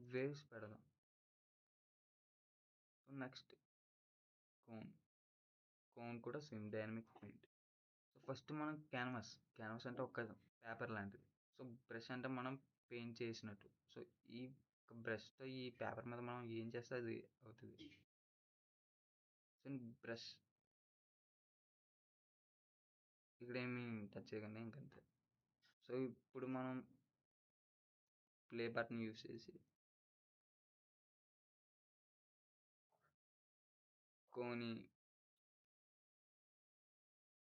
Waves పెడదాం. So, next cone. Cone కూడా same dynamic paint. So, first మనం canvas. Canvas అంటే ఒక పేపర్ లాంటిది. సో, బ్రష్ అంటే మనం పెయింట్ చేసినట్టు. సో, ఈ బ్రష్‌తో ఈ పేపర్ మీద మనం ఏం చేస్తే అది అవుతది. సో, బ్రష్ ఇక్కడేమి టచ్ చేయకండి ఇంకంతే. సో, ఇప్పుడు మనం ప్లే బటన్ యూజ్ చేసి కోన్‌ని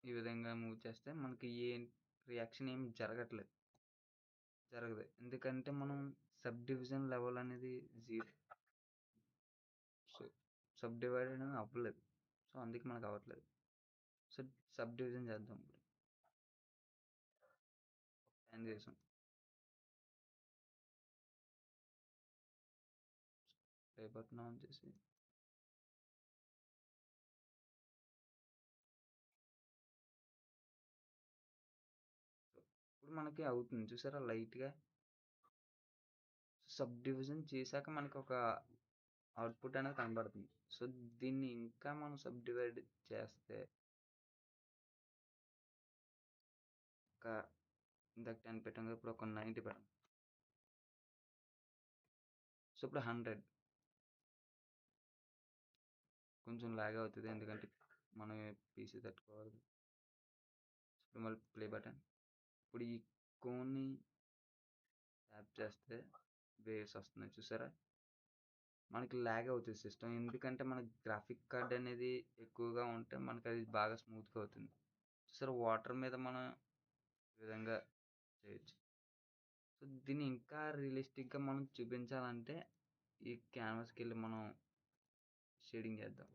ఈ విధంగా మూవ్ చేస్తే మనకి రియాక్షన్ ఏమి జరగదు. ఎందుకంటే మనం సబ్ డివిజన్ లెవెల్ అనేది 0. సో, సబ్ డివైడ్ అనేది అవ్వలేదు. సో, అందుకే మనకు అవ్వట్లేదు. సో, సబ్ డివిజన్ చేద్దాం ఇప్పుడు. 10 చేసాం. ప్లే బటన్ ఆన్ చేసి ఇప్పుడు మనకి అవుతుంది చూసారా లైట్‌గా. సబ్ డివిజన్ చేశాక మనకొక అవుట్‌పుట్ అనేది కనబడుతుంది. సో, దీన్ని ఇంకా మనం సబ్ డివైడ్ చేస్తే ఒక ఇందాక 10 పెట్టాం కదా! ఇప్పుడు ఒక 90 పెడదాం. సో, ఇప్పుడు 100 కొంచెం లాగ్ అవుతది. ఎందుకంటే మనం పీసీ తట్టుకోవాలి. ఇప్పుడు మళ్ళీ ప్లే బటన్. ఇప్పుడు ఈ కోన్‌ని ట్యాప్ చేస్తే వేవ్స్ వస్తున్నాయి చూసారా? మనకి లాగ్ అవుతది సిస్టమ్. ఎందుకంటే మనకి గ్రాఫిక్ కార్డ్ అనేది ఎక్కువగా ఉంటే మనకది బాగా స్మూత్‌గా అవుతుంది. చూసారా వాటర్ మీద మనం ఈ విధంగా చేయొచ్చు. సో, దీన్ని ఇంకా రియలిస్టిక్‌గా మనం చూపించాలంటే ఈ క్యాన్వాస్‌కెళ్ళి మనం షేడింగ్ చేద్దాం.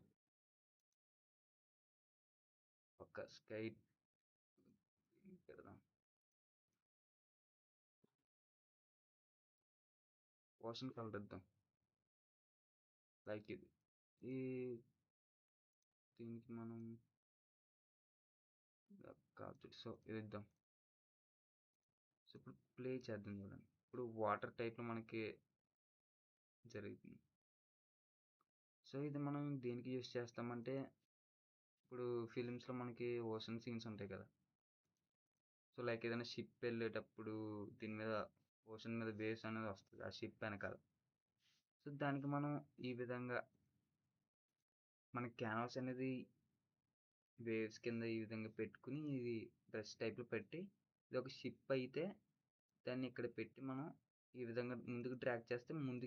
ఒక స్కై పెడదాం. ఓషన్ కలర్ ఇద్దాం. లైక్ ఇది. ఈ దీనికి మనం కాదు. సో, ఇదిద్దాం. సో, ఇప్పుడు ప్లే చేద్దాం చూడండి. ఇప్పుడు వాటర్ టైప్‌లో మనకి జరుగుతుంది. సో, ఇది మనం దేనికి యూజ్ చేస్తామంటే, ఇప్పుడు ఫిల్మ్స్‌లో మనకి ఓషన్ సీన్స్ ఉంటాయి కదా! సో, లైక్ ఏదైనా షిప్ ఎళ్ళేటప్పుడు దీని మీద ఓషన్ మీద వేవ్స్ అనేది వస్తది. ఆ షిప్ ఎనకాల. సో, దానికి మనం ఈ విధంగా మన క్యాన్వాస్ అనేది వేవ్స్ కింద ఈ విధంగా పెట్టుకొని, ఇది బ్రష్ టైప్‌లో పెట్టి, ఇదొక షిప్ అయితే దాన్ని ఇక్కడ పెట్టి మనం ఈ విధంగా ముందుకు డ్రాగ్ చేస్తే ముందుకి